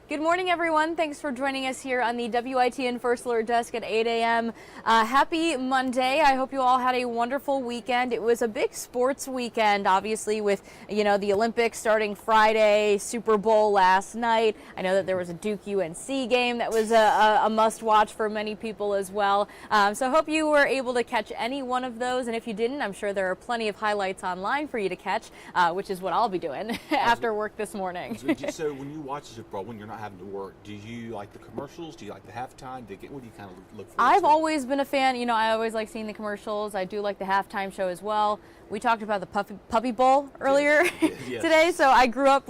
Good morning, everyone. Thanks for joining us here on the WITN First Alert Desk at 8 a.m. Happy Monday. I hope you all had a wonderful weekend. It was a big sports weekend, obviously, with, the Olympics starting Friday, Super Bowl last night. I know that there was a Duke-UNC game that was a must-watch for many people as well. So I hope you were able to catch any one of those. And if you didn't, I'm sure there are plenty of highlights online for you to catch, which is what I'll be doing after work this morning. So when you watch the Super Bowl, when you're not having to work, do you like the commercials? Do you like the halftime? What do you kind of look for? I've always been a fan. I always like seeing the commercials. I do like the halftime show as well. We talked about the Puppy Bowl earlier today, so I grew up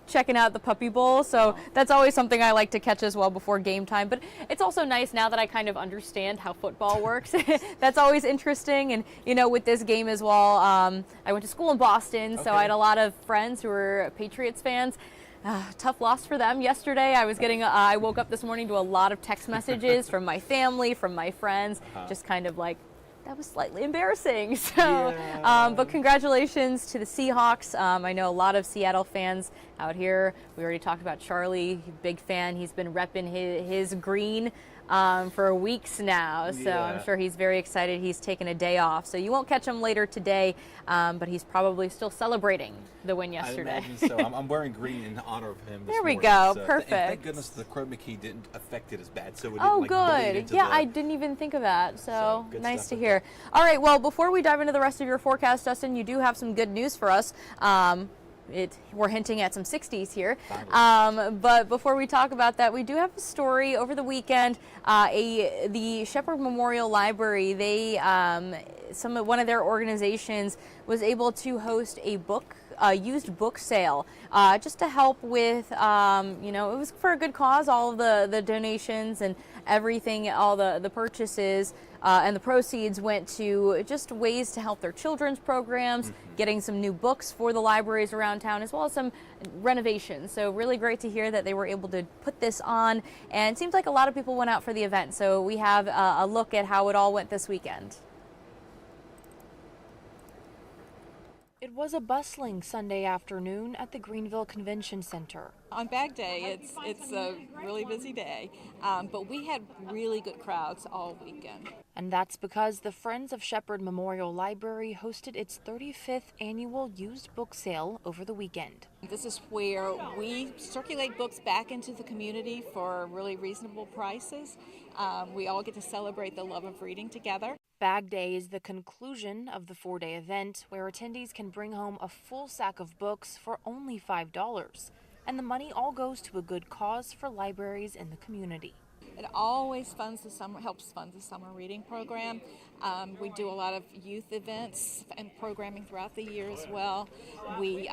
checking out the Puppy Bowl, so that's always something I like to catch as well before game time. But it's also nice now that I kind of understand how football works. That's always interesting, and with this game as well, I went to school in Boston, so I had a lot of friends who were Patriots fans. Tough loss for them yesterday. I woke up this morning to a lot of text messages from my family, from my friends, just kind of that was slightly embarrassing. So, but congratulations to the Seahawks. I know a lot of Seattle fans out here. We already talked about Charlie, big fan. He's been repping his green for weeks now, so I'm sure he's very excited. He's taken a day off, so you won't catch him later today, but he's probably still celebrating the win yesterday. I imagine so. I'm wearing green in honor of him this There we morning, go, so, perfect. And thank goodness the chroma key didn't affect it as bad, so it didn't bleed into I didn't even think of that, so nice to stuff. hear. All right, well, before we dive into the rest of your forecast, Dustin, you do have some good news for us. We're hinting at some 60s here. But before we talk about that, we do have a story over the weekend. The Sheppard Memorial Library, one of their organizations was able to host a used book sale, just to help with, it was for a good cause, all of the donations and everything, all the purchases, and the proceeds went to just ways to help their children's programs, getting some new books for the libraries around town, as well as some renovations. So really great to hear that they were able to put this on, and it seems like a lot of people went out for the event. So we have a look at how it all went this weekend. It was a bustling Sunday afternoon at the Greenville Convention Center. On Bag Day, it's a really busy day, but we had really good crowds all weekend. And that's because the Friends of Sheppard Memorial Library hosted its 35th annual used book sale over the weekend. This is where we circulate books back into the community for really reasonable prices. We all get to celebrate the love of reading together. Bag Day is the conclusion of the 4-day event where attendees can bring home a full sack of books for only $5. And the money all goes to a good cause for libraries in the community. It always helps fund the summer reading program. We do a lot of youth events and programming throughout the year as well. We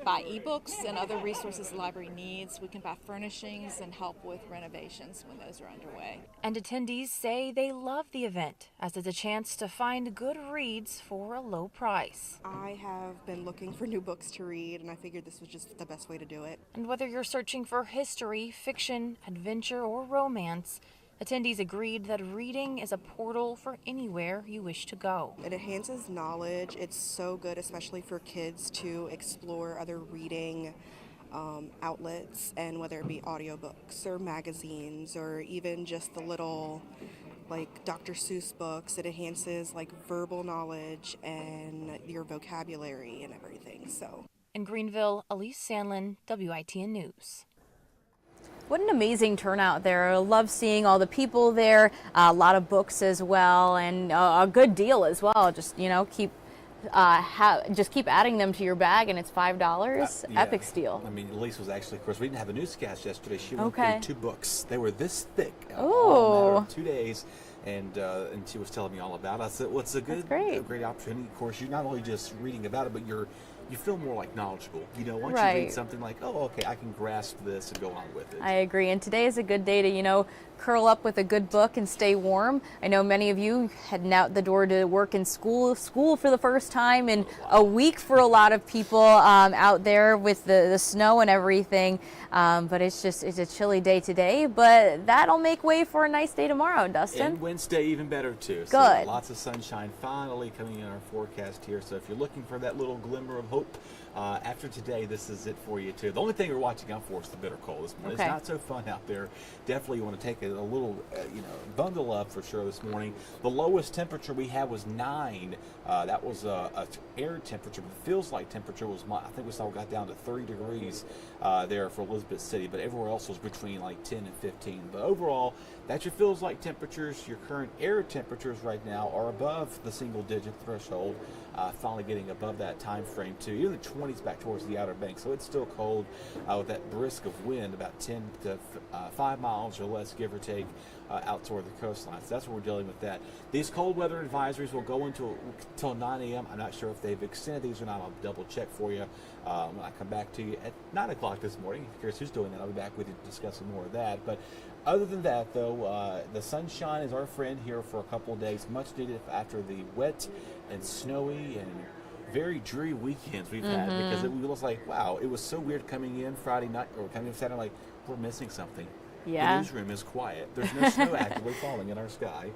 buy ebooks and other resources the library needs. We can buy furnishings and help with renovations when those are underway. And attendees say they love the event, as it's a chance to find good reads for a low price. I have been looking for new books to read, and I figured this was just the best way to do it. And whether you're searching for history, fiction, adventure, or romance, attendees agreed that reading is a portal for anywhere you wish to go. It enhances knowledge. It's so good, especially for kids, to explore other reading outlets, and whether it be audiobooks or magazines or even just the little Dr. Seuss books. It enhances verbal knowledge and your vocabulary and everything. So in Greenville, Elise Sandlin, WITN News. What an amazing turnout there. I love seeing all the people there, a lot of books as well, and a good deal as well. Just, keep adding them to your bag, and it's $5. Epic steal. I mean, Elise was actually, of course, we didn't have a newscast yesterday. She went through 2 books. They were this thick. All in a matter of 2 days. And she was telling me all about it. I said, well, it's a great opportunity. Of course, you're not only just reading about it, but you feel more knowledgeable. Once you read something I can grasp this and go on with it. I agree. And today is a good day to, curl up with a good book and stay warm. I know many of you heading out the door to work in school for the first time in a week for a lot of people out there with the snow and everything. But it's a chilly day today, but that'll make way for a nice day tomorrow, Dustin. And Wednesday even better too. Good. So lots of sunshine finally coming in our forecast here. So if you're looking for that little glimmer of hope, After today, this is it for you too. The only thing we're watching out for is the bitter cold this morning. Okay. It's not so fun out there. Definitely you want to take it a little, bundle up for sure this morning. The lowest temperature we had was 9. That was a air temperature, but the feels like temperature was, I think we saw it got down to 30 degrees there for Elizabeth City, but everywhere else was between like 10 and 15. But overall, that's your feels like temperatures. Your current air temperatures right now are above the single digit threshold, finally getting above that time frame too. Even the 20s back towards the Outer Banks, so it's still cold with that brisk of wind, about 10 to 5 miles or less, give or take, out toward the coastline. So that's what we're dealing with that. These cold weather advisories will go until 9 a.m. I'm not sure if they've extended these or not. I'll double check for you when I come back to you at 9 o'clock this morning. If you're curious who's doing that, I'll be back with you to discuss some more of that. But other than that, though, the sunshine is our friend here for a couple of days, much needed after the wet and snowy and very dreary weekends we've had, because it was like, wow, it was so weird coming in Friday night or coming in Saturday, like, we're missing something. Yeah. The newsroom is quiet. There's no snow actively falling in our sky.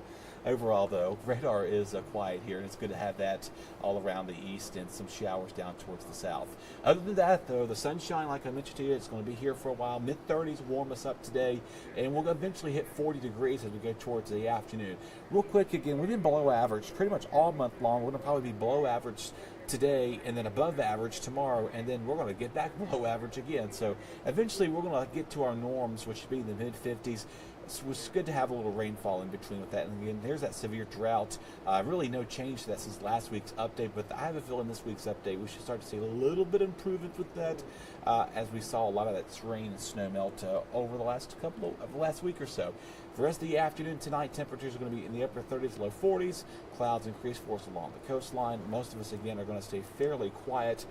Overall, though, radar is quiet here, and it's good to have that all around the east and some showers down towards the south. Other than that, though, the sunshine, like I mentioned to you, it's going to be here for a while. Mid-30s warm us up today, and we'll eventually hit 40 degrees as we go towards the afternoon. Real quick, again, we've been below average pretty much all month long. We're going to probably be below average today and then above average tomorrow, and then we're going to get back below average again. So eventually we're going to get to our norms, which should be in the mid-50s. So it's good to have a little rainfall in between with that. And again, there's that severe drought. Really no change to that since last week's update, but I have a feeling this week's update we should start to see a little bit of improvement with that, as we saw a lot of that rain and snow melt over the last week or so. For the rest of the afternoon tonight, temperatures are going to be in the upper 30s, low 40s. Clouds increase for us along the coastline. Most of us, again, are going to stay fairly quiet.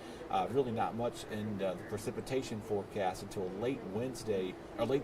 Really not much in the precipitation forecast until late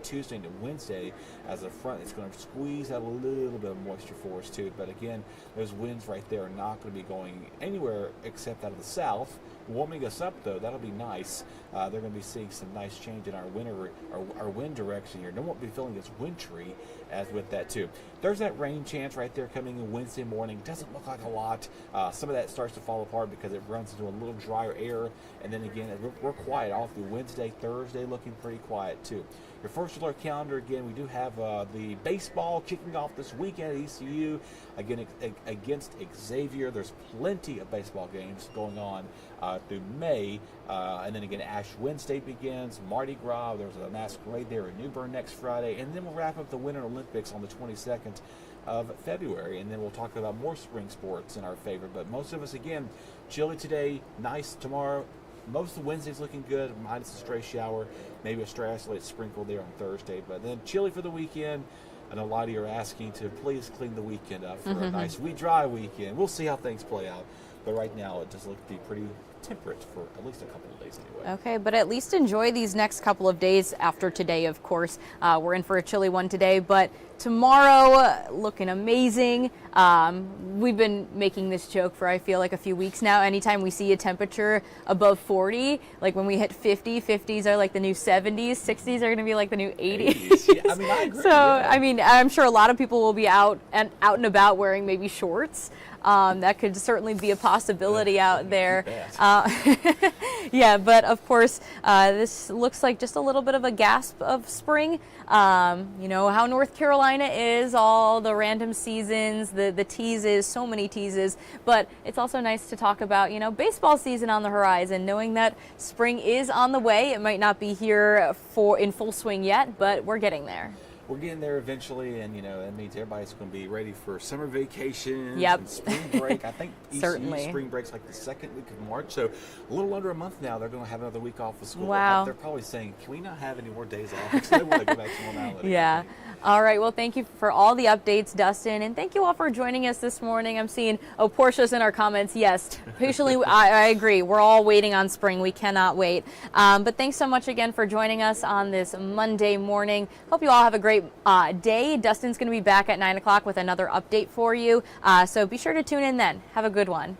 Tuesday into Wednesday, as the front is going to squeeze out a little bit of moisture for us too. But again, those winds right there are not going to be going anywhere except out of the south. Warming us up, though, that'll be nice. They're going to be seeing some nice change in our wind direction here. No won't be feeling as wintry as with that too. There's that rain chance right there coming in Wednesday morning. Doesn't look like a lot. Some of that starts to fall apart because it runs into a little drier air, and then again we're quiet all through Wednesday, Thursday, looking pretty quiet too. Your first alert calendar, again, we do have the baseball kicking off this weekend at ECU again against Xavier. There's plenty of baseball games going on through May, and then again Ash Wednesday begins. Mardi Gras, there's a masquerade there in New Bern next Friday, and then we'll wrap up the Winter Olympics on the 22nd of February, and then we'll talk about more spring sports in our favor. But most of us, again, chilly today, nice tomorrow. Most of Wednesday's looking good, minus a stray shower, maybe a stray isolated sprinkle there on Thursday. But then chilly for the weekend. I know a lot of you are asking to please clean the weekend up for a nice, dry weekend. We'll see how things play out. But right now, it does look to be pretty temperate for at least a couple of days anyway. Okay, but at least enjoy these next couple of days after today, of course. We're in for a chilly one today, but tomorrow looking amazing. We've been making this joke for, I feel like, a few weeks now. Anytime we see a temperature above 40, like when we hit 50, 50s are like the new 70s, 60s are going to be like the new 80s. Yeah, I mean, I agree. So, yeah. I mean, I'm sure a lot of people will be out and about wearing maybe shorts. That could certainly be a possibility out there. Yeah, but of course, this looks like just a little bit of a gasp of spring. You know how North Carolina is, all the random seasons, the teases, so many teases. But it's also nice to talk about, you know, baseball season on the horizon, knowing that spring is on the way. It might not be here in full swing yet, but we're getting there. We're getting there eventually, and, you know, that means everybody's going to be ready for summer vacations and spring break. I think certainly spring break's like the second week of March, so a little under a month now. They're going to have another week off of school. Wow. They're probably saying, can we not have any more days off? Because they want to go back to normality. Yeah. All right. Well, thank you for all the updates, Dustin, and thank you all for joining us this morning. I'm seeing, Portia's in our comments. Yes, patiently, I agree. We're all waiting on spring. We cannot wait. But thanks so much again for joining us on this Monday morning. Hope you all have a great day. Dustin's going to be back at 9 o'clock with another update for you. So be sure to tune in then. Have a good one.